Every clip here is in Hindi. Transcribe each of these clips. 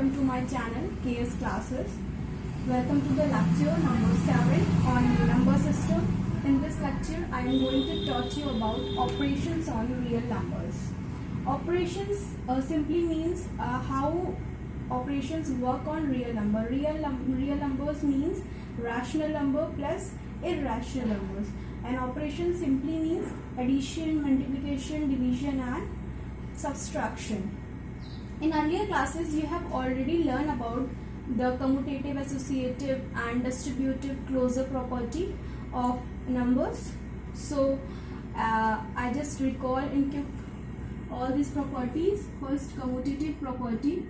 welcome to my channel KS Classes. Welcome to the lecture number 7 on number system. In this lecture I am going to teach you about operations on real numbers. Operations simply means how operations work on real number. Real numbers means rational number plus irrational numbers, and operation simply means addition, multiplication, division and subtraction. In earlier classes you have already learned about the commutative, associative and distributive closure property of numbers. So I just recall in all these properties. First, commutative property.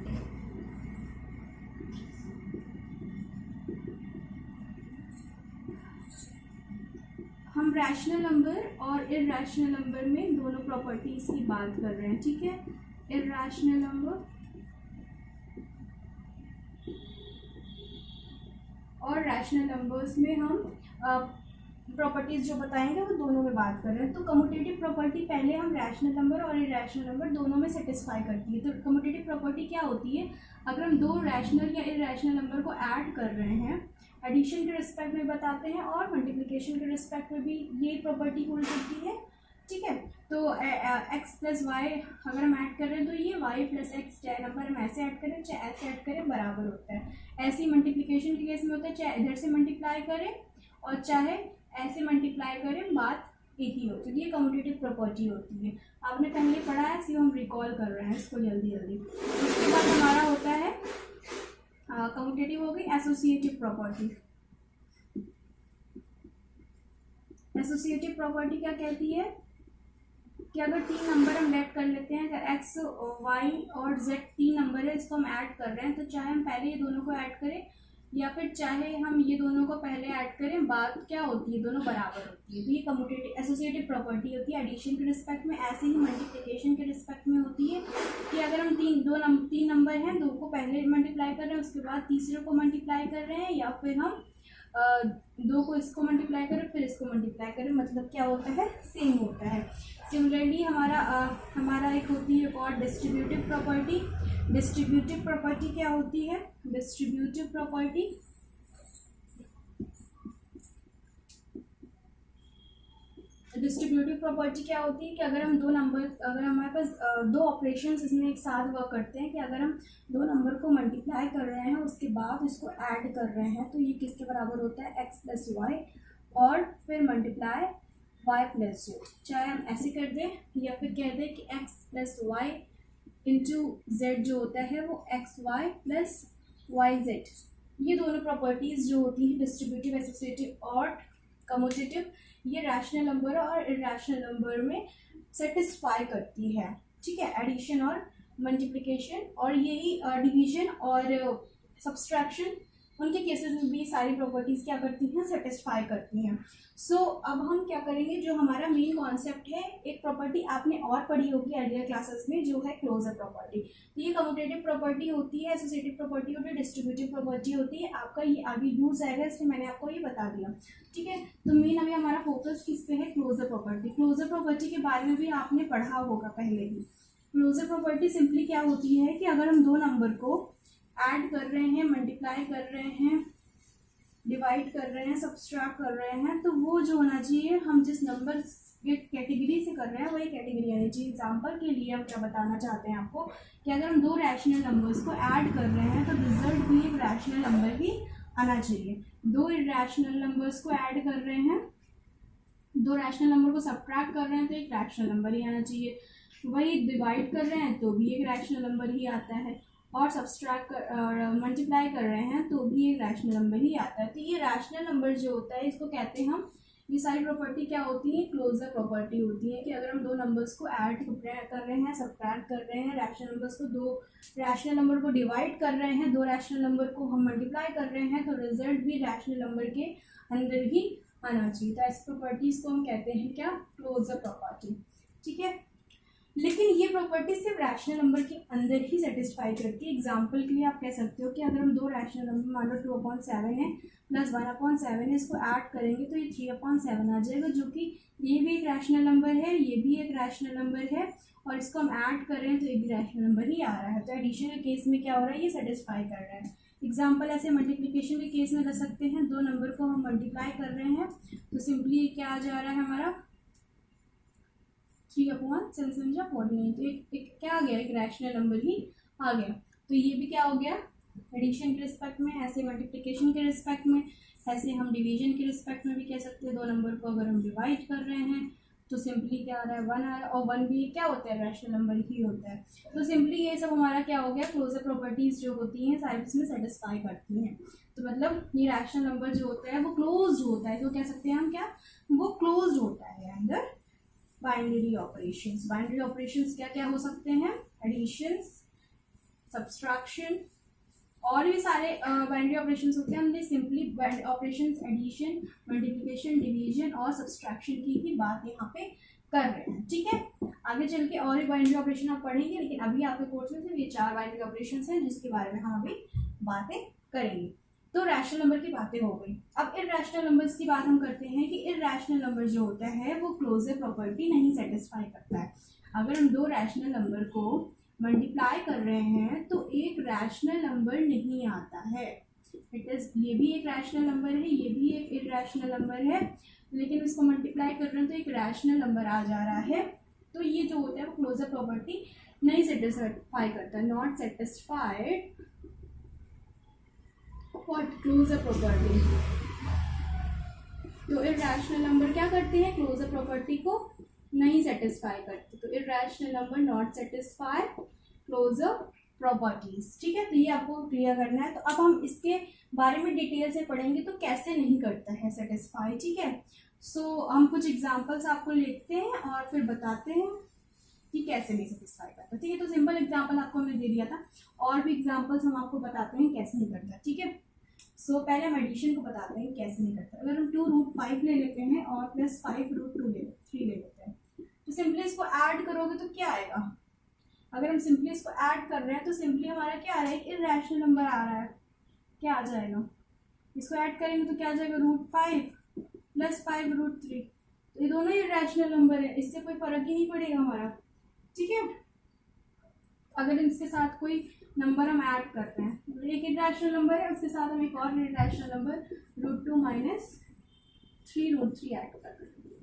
हम रैशनल नंबर और इरैशनल नंबर में दोनों प्रॉपर्टीज की बात कर रहे हैं, ठीक है। इरैशनल नंबर और रैशनल नंबर्स में हम प्रॉपर्टीज जो बताएंगे वो दोनों में बात कर रहे हैं। तो कम्यूटेटिव प्रॉपर्टी पहले हम रैशनल नंबर और इरैशनल नंबर दोनों में सेटिस्फाई करती है। तो कम्यूटेटिव प्रॉपर्टी क्या होती है? अगर हम दो रैशनल या इरैशनल नंबर को ऐड कर रहे हैं, एडिशन के रिस्पेक्ट में बताते हैं और मल्टीप्लिकेशन के रिस्पेक्ट में भी ये प्रॉपर्टी होल्ड करती है, ठीक है। तो x प्लस वाई अगर हम ऐड कर रहे हैं तो ये y प्लस एक्स, चाहे नंबर हम ऐसे ऐड करें चाहे ऐसे ऐड करें बराबर होता है। ऐसे ही मल्टीप्लिकेशन के केस में होता है, चाहे इधर से मल्टीप्लाई करें और चाहे ऐसे मल्टीप्लाई करें, बात एक ही होती है। ये कम्यूटेटिव प्रॉपर्टी होती है। आपने पहले पढ़ा है, इसी हम रिकॉल कर रहे हैं इसको जल्दी जल्दी। उसके बाद हमारा होता है कम्यूटेटिव हो गई एसोसिएटिव प्रॉपर्टी। एसोसिएटिव प्रॉपर्टी क्या कहती है कि अगर तीन नंबर हम ऐड कर लेते हैं, अगर x, y और z तीन नंबर है, इसको हम ऐड कर रहे हैं, तो चाहे हम पहले ये दोनों को ऐड करें या फिर चाहे हम ये दोनों को पहले ऐड करें, बात क्या होती है, दोनों बराबर होती है। तो ये कम्यूटेटिव एसोसिएटिव प्रॉपर्टी होती है एडिशन के रिस्पेक्ट में। ऐसे ही मल्टीप्लिकेशन के रिस्पेक्ट में होती है कि अगर हम तीन नंबर हैं, दो को पहले मल्टीप्लाई कर रहे हैं, उसके बाद तीसरे को मल्टीप्लाई कर रहे हैं, या फिर हम दो को इसको मल्टीप्लाई करें फिर इसको मल्टीप्लाई करें, मतलब क्या होता है, सेम होता है। सिमिलरली हमारा एक होती है और डिस्ट्रीब्यूटिव प्रॉपर्टी। डिस्ट्रीब्यूटिव प्रॉपर्टी क्या होती है? डिस्ट्रीब्यूटिव प्रॉपर्टी क्या होती है कि अगर हमारे पास दो ऑपरेशंस इसमें एक साथ वर्क करते हैं, कि अगर हम दो नंबर को मल्टीप्लाई कर रहे हैं उसके बाद इसको ऐड कर रहे हैं, तो ये किसके बराबर होता है, x प्लस वाई और फिर मल्टीप्लाई y प्लस z। चाहे हम ऐसे कर दें या फिर कह दें कि x plus y into z जो होता है वो x y plus y z. ये दोनों प्रॉपर्टीज जो होती है डिस्ट्रीब्यूटिव, एसोसिएटिव और कम्यूटेटिव, ये रैशनल नंबर और इरैशनल नंबर में सेटिस्फाई करती है, ठीक है। एडिशन और मल्टीप्लिकेशन और यही डिवीजन और सब्सट्रैक्शन, उनके केसेस में भी सारी प्रॉपर्टीज क्या करती हैं, सेटिस्फाई करती हैं। सो अब हम क्या करेंगे, जो हमारा मेन कॉन्सेप्ट है, एक प्रॉपर्टी आपने और पढ़ी होगी अर्लियर क्लासेस में, जो है क्लोजर प्रॉपर्टी। तो ये कम्यूटेटिव प्रॉपर्टी होती है, एसोसिएटिव प्रॉपर्टी होती है, डिस्ट्रीब्यूटिव प्रॉपर्टी होती है। आपका ये आगे यूज आएगा, इसलिए मैंने आपको ये बता दिया, ठीक है। तो मेन अभी हमारा फोकस किस पे है, क्लोजर प्रॉपर्टी। क्लोजर प्रॉपर्टी के बारे में भी आपने पढ़ा होगा पहले ही। क्लोजर प्रॉपर्टी सिंपली क्या होती है कि अगर हम दो नंबर को ऐड कर रहे हैं, मल्टीप्लाई कर रहे हैं, डिवाइड कर रहे हैं, सब्सट्रैक्ट कर रहे हैं, तो वो जो होना चाहिए, हम जिस नंबर कैटेगरी से कर रहे हैं वही कैटेगरी आनी चाहिए। एग्जाम्पल के लिए हम क्या बताना चाहते हैं आपको कि अगर हम दो रैशनल नंबर्स को ऐड कर रहे हैं तो रिजल्ट भी एक रैशनल नंबर ही आना चाहिए। दो इरैशनल नंबर्स को ऐड कर रहे हैं, दो रैशनल नंबर को सब्ट्रैक्ट कर रहे हैं तो एक रैशनल नंबर ही आना चाहिए। वही डिवाइड कर रहे हैं तो भी एक रैशनल नंबर ही आता है, और सब्सट्रैक्ट मल्टीप्लाई कर रहे हैं तो भी एक रैशनल नंबर ही आता है। तो ये रैशनल नंबर जो होता है इसको कहते हैं हम, ये सारी प्रॉपर्टी क्या होती है, क्लोजर प्रॉपर्टी होती है। कि अगर हम दो नंबर्स को ऐड कर रहे हैं, सब्ट्रैक्ट कर रहे हैं, रैशनल नंबर्स को दो रैशनल नंबर को डिवाइड कर रहे हैं, दो रैशनल नंबर को हम मल्टीप्लाई कर रहे हैं, तो रिजल्ट भी रैशनल नंबर के अंदर ही आना चाहिए। तो इस प्रॉपर्टीज को हम कहते हैं क्या, क्लोजर प्रॉपर्टी, ठीक है। लेकिन ये प्रॉपर्टी सिर्फ रैशनल नंबर के अंदर ही सेटिस्फाई करती है। एग्जाम्पल के लिए आप कह सकते हो कि अगर हम दो रैशनल नंबर मान लो 2/7 है प्लस 1/7 है, इसको ऐड करेंगे तो ये 3/7 आ जाएगा, जो कि ये भी एक रैशनल नंबर है, ये भी एक रैशनल नंबर है, और इसको हम ऐड कर रहे हैं तो ये भी रैशनल नंबर ही आ रहा है। तो एडिशन के केस में क्या हो रहा है, ये सेटिस्फाई कर रहा है। एग्जाम्पल ऐसे मल्टीप्लिकेशन के केस में कर सकते हैं, दो नंबर को हम मल्टीप्लाई कर रहे हैं तो सिंपली क्या आ जा रहा है हमारा 3/7 तो एक क्या आ गया, एक रैशनल नंबर ही आ गया। तो ये भी क्या हो गया, एडिशन के रिस्पेक्ट में, ऐसे मल्टीप्लिकेशन के रिस्पेक्ट में, ऐसे हम डिवीजन के रिस्पेक्ट में भी कह सकते हैं। दो नंबर को अगर हम डिवाइड कर रहे हैं तो सिंपली क्या आ रहा है, 1 आ रहा है, और 1 भी क्या होता है, रैशनल नंबर ही होता है। तो सिंपली ये सब हमारा क्या हो गया, क्लोजर प्रॉपर्टीज जो होती हैं सारी इसमें सेटिस्फाई करती हैं। तो मतलब ये रैशनल नंबर जो होता है वो क्लोज होता है, तो कह सकते हैं हम क्या, वो क्लोज होता है अंदर बाइनरी ऑपरेशंस। बाइनरी ऑपरेशंस क्या क्या हो सकते हैं, एडिशन, सब्सट्रैक्शन, और भी सारे बाइनरी ऑपरेशंस होते हैं। हमने simply operations addition, multiplication, division और सब्सट्रैक्शन की ही बात यहाँ पे कर रहे हैं, ठीक है। आगे चल के और भी बाइनरी ऑपरेशन आप पढ़ेंगे, लेकिन अभी आपके कोर्स में सिर्फ ये 4 बाइनरी ऑपरेशंस हैं जिसके बारे में हम अभी बातें करेंगे। तो रैशनल नंबर की बातें हो गई। अब इरैशनल नंबर्स की बात हम करते हैं कि इरैशनल नंबर जो होता है वो क्लोजर प्रॉपर्टी नहीं सेटिस्फाई करता है। अगर हम दो रैशनल नंबर को मल्टीप्लाई कर रहे हैं तो एक रैशनल नंबर नहीं आता है। इट इज, ये भी एक रैशनल नंबर है, ये भी एक इरैशनल नंबर है, लेकिन इसको मल्टीप्लाई कर रहे हैं तो एक रैशनल नंबर आ जा रहा है। तो ये जो होता है वो क्लोजर प्रॉपर्टी नहीं सेटिस्फाई करता, not satisfied what, closure property. तो इरैशनल नंबर क्या करते हैं, क्लोजर प्रॉपर्टी को नहीं सेटिस्फाई करते। तो irrational number not satisfy closure properties, ठीक है। तो ये आपको क्लियर करना है। तो अब हम इसके बारे में डिटेल से पढ़ेंगे तो कैसे नहीं करता है सेटिस्फाई, ठीक है। सो हम कुछ एग्जांपल्स आपको लिखते हैं और फिर बताते हैं कि कैसे नहीं सेटिस्फाई करता, ठीक है। तो सिंपल एग्जाम्पल आपको हमने दे दिया था, और भी एग्जाम्पल्स हम आपको बताते हैं कैसे नहीं करता, ठीक है। सो पहले हम एडिशन को बताते हैं कैसे नहीं करता। अगर हम 2√5 ले लेते हैं और प्लस 5√3 ले लेते हैं तो सिंपली इसको ऐड करोगे तो क्या आएगा, अगर हम सिंपली इसको ऐड कर रहे हैं तो सिंपली हमारा क्या आ रहा है, इरैशनल नंबर आ रहा है, क्या आ जाएगा, इसको ऐड करेंगे तो क्या आ जाएगा, √5 प्लस 5√3। तो ये दोनों इरैशनल नंबर है, इससे कोई फर्क ही नहीं पड़ेगा हमारा, ठीक है। अगर इसके साथ कोई नंबर हम ऐड कर रहे हैं, एक इरैशनल नंबर है उसके साथ हम एक और इरैशनल नंबर √2 माइनस 3√3 ऐड कर रहे हैं,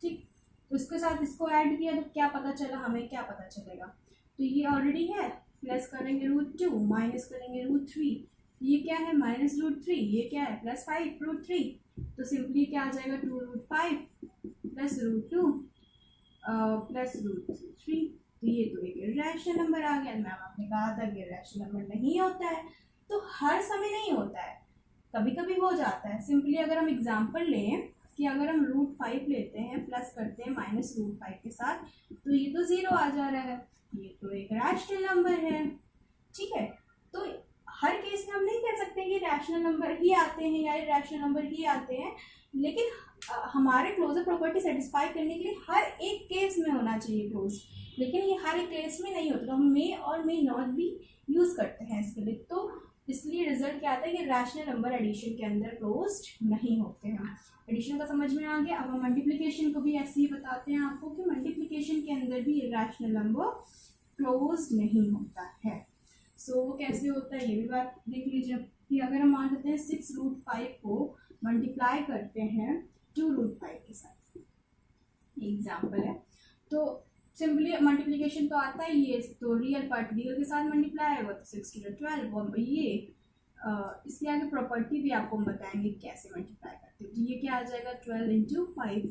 ठीक। तो इसके साथ इसको ऐड किया तो क्या पता चला, हमें क्या पता चलेगा, तो ये ऑलरेडी है, प्लस करेंगे √2 माइनस करेंगे √3, ये क्या है -√3, ये क्या है प्लस 5√3। तो सिंपली क्या आ जाएगा 2√5 प्लस √2 प्लस √3। तो ये तो एक इरैशनल नंबर आ गया। मैम आपने कहा था कि इरैशनल नंबर नहीं होता है, तो हर समय नहीं होता है, कभी कभी हो जाता है। सिंपली अगर हम एग्जांपल लें कि अगर हम √5 लेते हैं प्लस करते हैं -√5 के साथ तो ये तो 0 आ जा रहा है, ये तो एक रैशनल नंबर है, ठीक है। तो हर केस में हम नहीं कह सकते कि रैशनल नंबर ही आते हैं या इरैशनल नंबर ही आते हैं, लेकिन हमारे क्लोजर प्रॉपर्टी सेटिस्फाई करने के लिए हर एक केस में होना चाहिए क्लोज, लेकिन ये हर एक केस में नहीं होता। तो हम मे और मे नॉट भी यूज करते हैं इसके लिए, तो इसलिए रिजल्ट क्या आता है कि रैशनल नंबर एडिशन के अंदर क्लोज्ड नहीं होते हैं। एडिशन का समझ में आ गया। अब हम मल्टीप्लिकेशन को भी ऐसे ही बताते हैं आपको कि मल्टीप्लिकेशन के अंदर भी रैशनल नंबर क्लोज्ड नहीं होता है। सो वो कैसे होता है ये भी बात देख लीजिए कि अगर हम मान लेते हैं 6√5 को मल्टीप्लाई करते हैं 2√5 के साथ, एग्जाम्पल है, तो सिंपली मल्टीप्लिकेशन तो आता ही है, तो रियल पार्ट रियल के साथ मल्टीप्लाई होगा तो 6 to 12। ये इसके आगे प्रॉपर्टी भी आपको हम बताएंगे कैसे मल्टीप्लाई करते हैं। तो ये क्या आ जाएगा 12 × 5,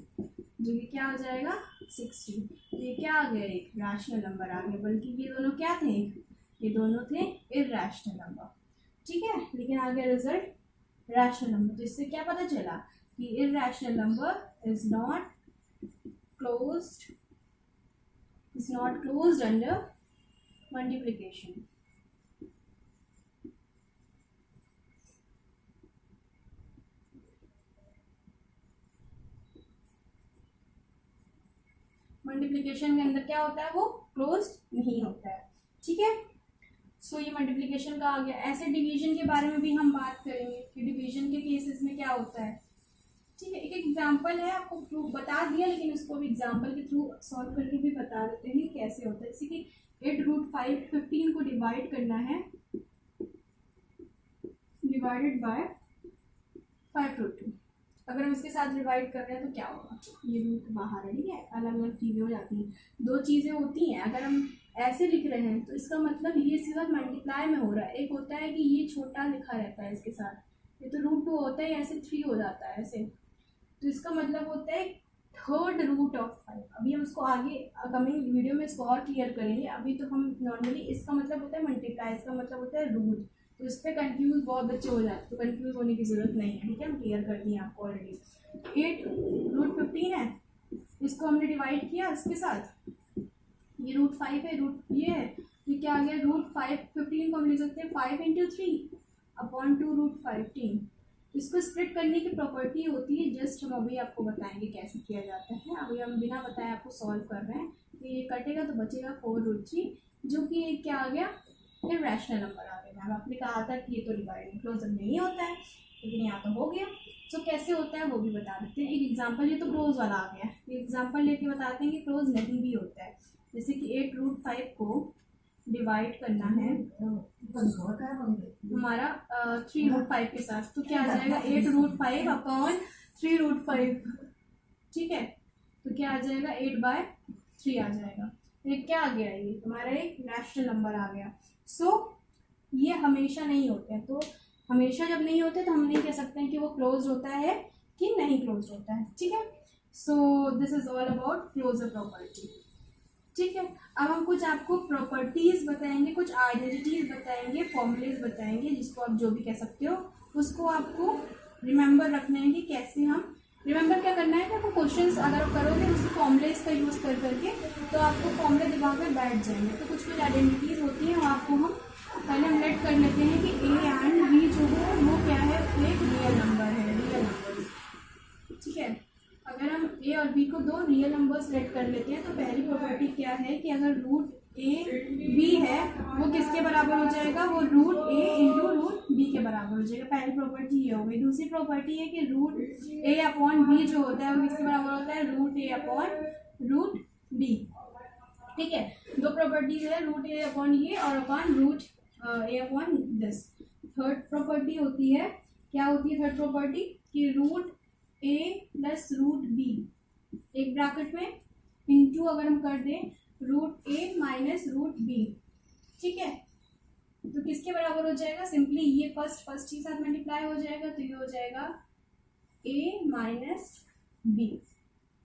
जो ये क्या आ जाएगा 60। तो ये क्या आ गया, एक रैशनल नंबर आ गया, बल्कि ये दोनों क्या थे, ये दोनों थे इरैशनल नंबर, ठीक है। लेकिन आ गया रिजल्ट रैशनल नंबर। तो इससे क्या पता चला कि irrational number is not closed under multiplication। Multiplication के अंदर क्या होता है, वो क्लोज नहीं होता है, ठीक है। सो ये मल्टीप्लिकेशन का आ गया। ऐसे डिवीजन के बारे में भी हम बात करेंगे कि डिवीजन के केसेस में क्या होता है, ठीक है। एक एग्जांपल है, आपको प्रूफ बता दिया, लेकिन उसको भी एग्जांपल के थ्रू सॉल्व करके भी बता देते हैं कैसे होता है। जैसे कि 8√5 15 को डिवाइड करना है, डिवाइडेड बाय 5√2। अगर हम इसके साथ डिवाइड कर रहे हैं तो क्या होगा, ये रूट बाहर है, ठीक है, अलग अलग चीज़ें हो जाती हैं, दो चीज़ें होती हैं। अगर हम ऐसे लिख रहे हैं तो इसका मतलब ये सीधा मल्टीप्लाई में हो रहा है। एक होता है कि ये छोटा लिखा रहता है इसके साथ, ये तो √2 होता है, ऐसे 3 हो जाता है ऐसे, तो इसका मतलब होता है 3rd रूट ऑफ 5। अभी हम इसको आगे कमिंग वीडियो में इसको और क्लियर करेंगे। अभी तो हम नॉर्मली इसका मतलब होता है मल्टीप्लाई, इसका मतलब होता है रूट, तो इस पर कन्फ्यूज बहुत बच्चे हो जाते हैं, तो कन्फ्यूज होने की ज़रूरत नहीं है, ठीक है, हम क्लियर कर दिए आपको ऑलरेडी। 8√15 है, इसको हमने डिवाइड किया इसके साथ, ये √5 है, रूट ये है, ये क्या आ गया, √5 15 को हम लिख सकते हैं 5 × 3/2 √15। इसको स्प्लिट करने की प्रॉपर्टी होती है, जस्ट हम अभी आपको बताएंगे कैसे किया जाता है। अभी हम बिना बताए आपको सॉल्व कर रहे हैं, तो ये कटेगा तो बचेगा 4√3, जो कि एक क्या आ गया, इरैशनल नंबर आ गया। मैम आपने कहा था कि ये तो डिवाइड क्लोजर नहीं होता है, लेकिन यहाँ तो हो गया। तो कैसे होता है वो भी बता देते हैं। एक एग्जाम्पल, ये तो क्लोज वाला आ गया, एग्जाम्पल लेके बताते हैं कि क्लोज नहीं भी होता है। जैसे कि 8√5 को डिवाइड करना है हमारा 3√5 के साथ, तो क्या आ जाएगा 8√5/3√5, ठीक है, तो क्या आ जाएगा 8/3 आ जाएगा। ये क्या आ गया, ये हमारा एक रैशनल नंबर आ गया। सो ये हमेशा नहीं होते हैं, तो हमेशा जब नहीं होते तो हम नहीं कह सकते हैं कि वो क्लोज होता है कि नहीं क्लोज होता है, ठीक है। So this is all about closure property, ठीक है। अब हम कुछ आपको प्रॉपर्टीज बताएंगे, कुछ आइडेंटिटीज बताएंगे, फॉर्मूलेज बताएंगे, जिसको आप जो भी कह सकते हो, उसको आपको रिमेंबर रखना है कि कैसे हम रिमेंबर क्या करना है कि आपको क्वेश्चंस अगर आप करोगे उस फॉर्मूलेज का यूज़ कर करके, तो आपको फॉर्मूले दिमाग में बैठ जाएंगे। तो कुछ आइडेंटिटीज होती हैं, आपको हम पहले हम लेट कर लेते हैं कि ए एंड बी जो है वो क्या है, एक रियल नंबर है, रियल नंबर, ठीक है। अगर हम ए और बी को दो रियल नंबर्स लेट कर लेते हैं, तो पहली प्रॉपर्टी क्या है कि अगर √a b है वो किसके बराबर हो जाएगा, वो √a × √b के बराबर हो जाएगा। पहली प्रॉपर्टी ये हो गई। दूसरी प्रॉपर्टी है कि √a/b जो होता है वो किसके बराबर होता है, √a/√b, ठीक है। दो प्रॉपर्टीज है, √a/ये और √a/this। थर्ड प्रॉपर्टी होती है, क्या होती है थर्ड प्रॉपर्टी, कि √a + √b एक ब्रैकेट में इंटू अगर हम कर दें √a - √b, ठीक है, तो किसके बराबर हो जाएगा, सिंपली ये फर्स्ट के साथ मल्टीप्लाई हो जाएगा, तो ये हो जाएगा a - b,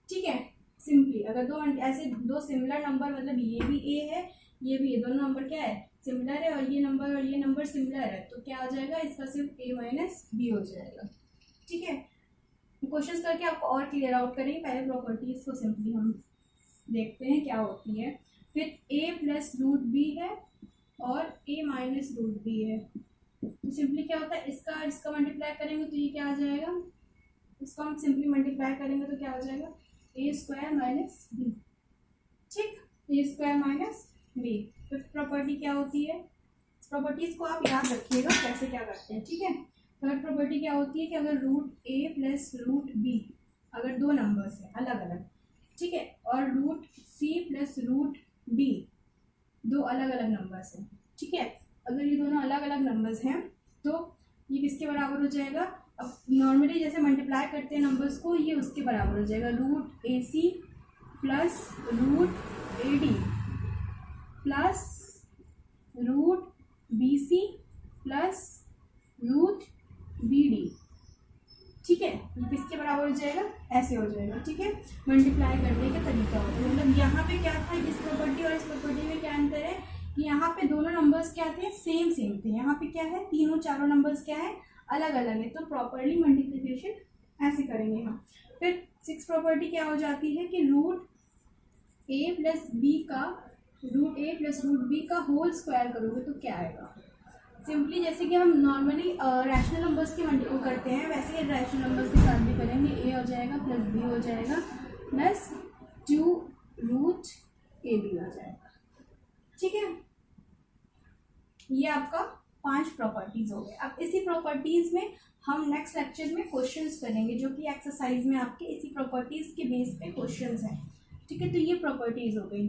ठीक है। सिंपली अगर दो ऐसे दो सिमिलर नंबर, मतलब ये भी a है ये भी, ये दोनों नंबर क्या है, सिमिलर है, और ये नंबर सिमिलर है, तो क्या आ जाएगा, इसका सिर्फ a - b हो जाएगा, ठीक है। क्वेश्चंस करके आपको और क्लियर आउट करेंगे। पहले प्रॉपर्टीज को सिंपली हम देखते हैं क्या होती है। फिर a + √b है और a - √b है, तो सिंपली क्या होता है, इसका मल्टीप्लाई करेंगे तो ये क्या आ जाएगा, इसको हम सिंपली मल्टीप्लाई करेंगे तो क्या हो जाएगा, a² - b, ठीक, a² - b। फिफ्थ प्रॉपर्टी क्या होती है, प्रॉपर्टीज को आप याद रखिएगा कैसे क्या करते हैं, ठीक है। थर्ड प्रॉपर्टी क्या होती है कि अगर √a + √b अगर दो नंबर्स हैं अलग अलग, ठीक है, और √c + √b दो अलग अलग नंबर्स हैं, ठीक है, अगर ये दोनों अलग अलग नंबर्स हैं तो ये किसके बराबर हो जाएगा, अब नॉर्मली जैसे मल्टीप्लाई करते हैं नंबर्स को, ये उसके बराबर हो जाएगा, √ac + √ad + √bc + √bd, ठीक है, ये किसके बराबर हो जाएगा, ऐसे हो जाएगा, ठीक है। मल्टीप्लाई करने का तरीका होता है, मतलब यहाँ पे क्या था, इस प्रॉपर्टी और इस प्रॉपर्टी में क्या अंतर है कि यहाँ पे दोनों नंबर्स क्या थे, सेम थे, यहाँ पे क्या है, तीनों चारों नंबर्स क्या है, अलग अलग है, तो प्रॉपरली मल्टीप्लिकेशन ऐसे करेंगे हम। फिर सिक्स प्रॉपर्टी क्या हो जाती है कि √a + b का √b का होल स्क्वायर करोगे तो क्या आएगा, सिंपली जैसे कि हम नॉर्मली रैशनल नंबर्स के मल्टीपल करते हैं, वैसे ही रैशनल नंबर्स के साथ भी करेंगे, a हो जाएगा + b हो जाएगा + 2 रूट ए बी हो जाएगा। ठीक है, ये आपका 5 प्रॉपर्टीज हो गए। अब इसी प्रॉपर्टीज में हम नेक्स्ट लेक्चर में क्वेश्चंस करेंगे, जो कि एक्सरसाइज में आपके इसी प्रॉपर्टीज के बेस पे क्वेश्चंस हैं। ठीक है, तो ये प्रॉपर्टीज हो गई।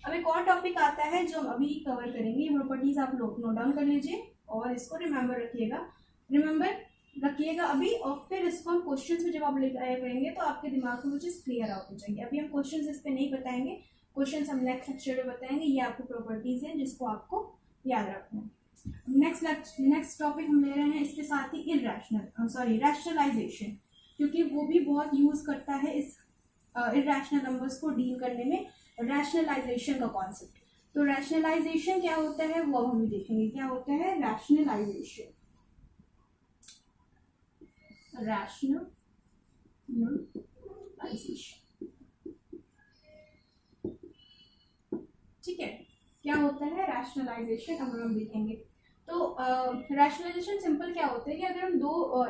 अब एक और टॉपिक आता है जो हम अभी कवर करेंगे। ये प्रॉपर्टीज आप लोग नोट डाउन कर लीजिए और इसको रिमेंबर रखिएगा अभी, और फिर इसको हम क्वेश्चंस में जब आप लेकर आया करेंगे तो आपके दिमाग में वो चीज़ क्लियर आउट हो जाएगी। अभी हम क्वेश्चंस इस पे नहीं बताएंगे, क्वेश्चंस हम नेक्स्ट लेक्चर में बताएंगे। ये आपको प्रॉपर्टीज हैं जिसको आपको याद रखना है। नेक्स्ट टॉपिक हम ले रहे हैं इसके साथ ही रैशनलाइजेशन, क्योंकि वो भी बहुत यूज करता है इस इरैशनल नंबर्स को डील करने में, रैशनलाइजेशन का कॉन्सेप्ट। तो रैशनलाइजेशन क्या होता है वो अब हम भी देखेंगे। क्या होता है रैशनलाइजेशन? ठीक है, क्या होता है रैशनलाइजेशन अब हम देखेंगे। तो रैशनलाइजेशन सिंपल क्या होता है कि अगर हम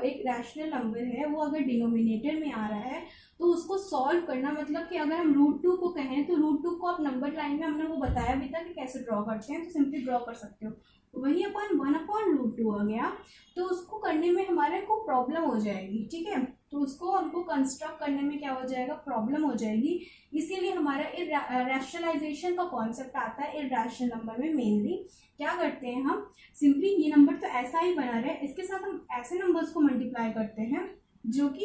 एक रैशनल नंबर है वो अगर डिनोमिनेटर में आ रहा है तो उसको सॉल्व करना, मतलब कि अगर हम √2 को कहें तो √2 को आप नंबर लाइन में हमने वो बताया भी था कि कैसे ड्रॉ करते हैं, तो सिंपली ड्रॉ कर सकते हो। वही अपन 1/√2 आ गया तो उसको करने में हमारे को प्रॉब्लम हो जाएगी। ठीक है, तो उसको हमको कंस्ट्रक्ट करने में क्या हो जाएगा, प्रॉब्लम हो जाएगी। इसीलिए हमारा रैशनलाइजेशन का कॉन्सेप्ट आता है इरैशनल नंबर में। मेनली क्या करते हैं हम, सिंपली ये नंबर तो ऐसा ही बना रहे, इसके साथ हम ऐसे नंबर्स को मल्टीप्लाई करते हैं जो कि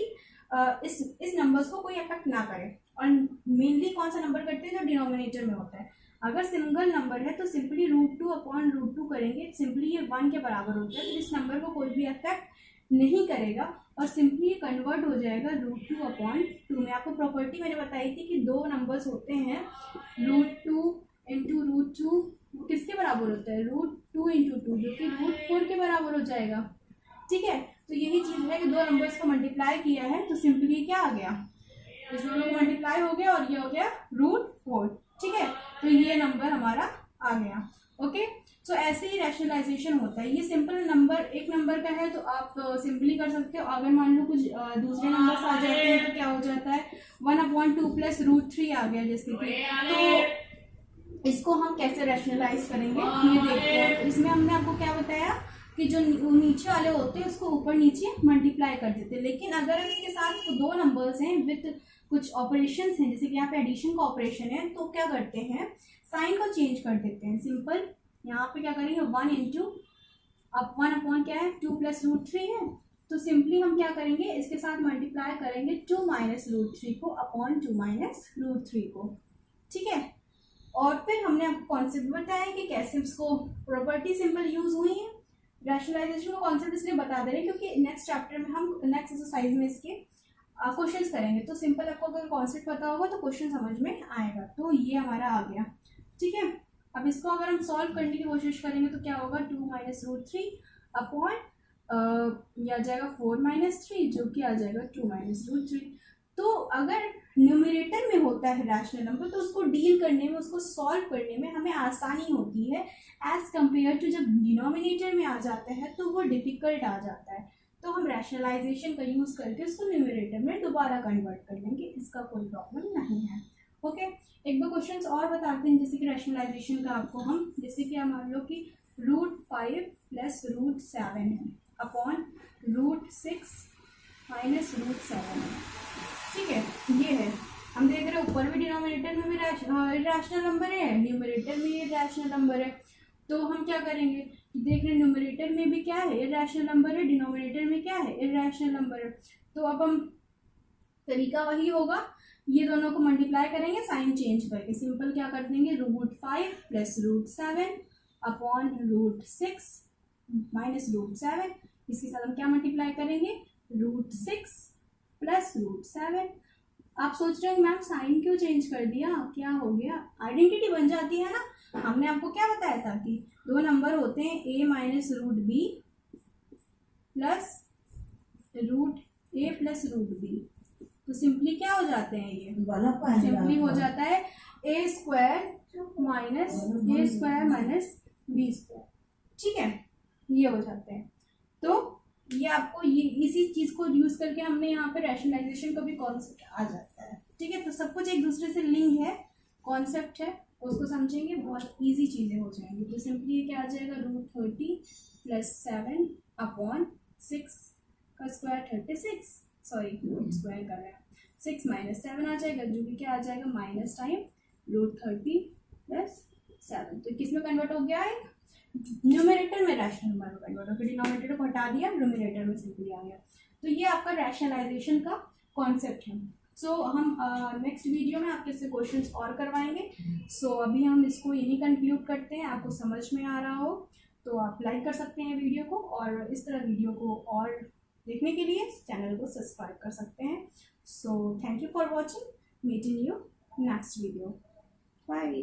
इस नंबर्स को कोई इफेक्ट ना करे। और मेनली कौन सा नंबर करते हैं जो डिनोमिनेटर में होता है। अगर सिंगल नंबर है तो सिंपली √2/√2 करेंगे, सिंपली ये 1 के बराबर होता है, तो इस नंबर को कोई भी इफेक्ट नहीं करेगा और सिंपली ये कन्वर्ट हो जाएगा √2/2 में। आपको प्रॉपर्टी मैंने बताई थी कि दो नंबर्स होते हैं, √2 × √2 किसके बराबर होता है, √2 × 2, जो कि √4 के बराबर हो जाएगा। ठीक है, तो यही चीज़ है कि दो नंबर्स को मल्टीप्लाई किया है तो सिंपली क्या आ गया, इस दोनों को मल्टीप्लाई हो गया और ये हो गया √4। ठीक है, तो ये नंबर हमारा आ गया। ओके, सो ऐसे ही रैशनलाइजेशन होता है। ये सिंपल नंबर एक नंबर का है तो आप सिंपली कर सकते हो। अगर मान लो कुछ दूसरे नंबर्स आ जाते हैं तो क्या हो जाता है, 1/2 + √3 आ गया जैसे कि, तो इसको हम कैसे रैशनलाइज करेंगे ये देखते हैं। इसमें हमने आपको क्या बताया कि जो नीचे वाले होते हैं उसको ऊपर नीचे मल्टीप्लाई कर देते हैं। लेकिन अगर इसके साथ दो नंबर्स हैं विथ कुछ ऑपरेशंस हैं, जैसे कि यहाँ पे एडिशन का ऑपरेशन है, तो क्या करते हैं, साइन को चेंज कर देते हैं। सिंपल यहाँ पे क्या करेंगे, 1 × अब 1 क्या है, 2 + √3 है, तो सिंपली हम क्या करेंगे, इसके साथ मल्टीप्लाई करेंगे 2 - √3 को अपॉन 2 - √3 को। ठीक है, और फिर हमने आपको कॉन्सेप्ट बताया कि कैसे उसको प्रॉपर्टी सिंपल यूज हुई है। रैशनलाइजेशन का कॉन्सेप्ट इसलिए बता दे रहे हैं क्योंकि नेक्स्ट चैप्टर में हम नेक्स्ट एक्सरसाइज में इसके क्वेश्चंस करेंगे, तो सिंपल आपको अगर कॉन्सेप्ट पता होगा तो क्वेश्चन समझ में आएगा। तो ये हमारा आ गया। ठीक है, अब इसको अगर हम सॉल्व करने की कोशिश करेंगे तो क्या होगा, 2 - √3 अपॉन ये आ जाएगा 4 - 3, जो कि आ जाएगा 2 - √3। तो अगर न्यूमरेटर में होता है रैशनल नंबर तो उसको डील करने में, उसको सॉल्व करने में हमें आसानी होती है, एज कम्पेयर टू जब डिनोमिनेटर में आ जाता है तो वो डिफिकल्ट आ जाता है। तो हम रैशनलाइजेशन का यूज़ करके उसको न्यूमरेटर में दोबारा कन्वर्ट कर लेंगे, इसका कोई प्रॉब्लम नहीं है। ओके, एक दो क्वेश्चंस और बताते हैं जैसे कि रैशनलाइजेशन का आपको हम, जैसे कि मान लो कि √5 + √7 है अपॉन √6 - √7 है। ठीक है, ये है, हम देख रहे हैं ऊपर भी डिनोमिनेटर में भी रैशनल नंबर है, न्यूमरेटर में ये रैशनल नंबर है। तो हम क्या करेंगे, देख रहे हैं न्यूमरेटर में भी क्या है, इरैशनल नंबर है, डिनोमिनेटर में क्या है, इरैशनल नंबर है। तो अब हम तरीका वही होगा, ये दोनों को मल्टीप्लाई करेंगे साइन चेंज करके। सिंपल क्या कर देंगे, √5 + √7 अपॉन √6 - √7, इसके साथ हम क्या मल्टीप्लाई करेंगे, √6 + √7। आप सोच रहे हो मैम साइन क्यों चेंज कर दिया, क्या हो गया, आइडेंटिटी बन जाती है ना। हमने आपको क्या बताया था कि दो नंबर होते हैं a - √b +√a + √b, तो सिंपली क्या हो जाते हैं, ये सिंपली हो जाता है a² - b²। ठीक है, ये हो जाते हैं। तो ये आपको ये इसी चीज को यूज करके हमने यहाँ पे रैशनलाइजेशन का भी कॉन्सेप्ट आ जाता है। ठीक है, तो सब कुछ एक दूसरे से लिंक है, कॉन्सेप्ट है उसको समझेंगे, बहुत इजी चीज़ें हो जाएंगी। तो सिंपली ये क्या आ जाएगा, √30 + 7 अपॉन 6 का स्क्वायर 36, सॉरी स्क्वायर कर रहे हैं, 6 - 7 आ जाएगा, जो भी क्या आ जाएगा माइनस टाइम √30 + 7। तो किस में कन्वर्ट हो गया है, न्यूमरेटर में रैशनल नंबर में कन्वर्ट हो, फिर डिनोमिनेटर को हटा दिया, न्यूमरेटर में सिंपली आ गया। तो ये आपका रैशनलाइजेशन का कॉन्सेप्ट है। सो हम नेक्स्ट वीडियो में आपके से क्वेश्चंस और करवाएंगे। सो अभी हम इसको यही कंक्लूड करते हैं। आपको समझ में आ रहा हो तो आप लाइक कर सकते हैं वीडियो को, और इस तरह वीडियो को और देखने के लिए चैनल को सब्सक्राइब कर सकते हैं। So thank you for watching, meeting you next video, bye.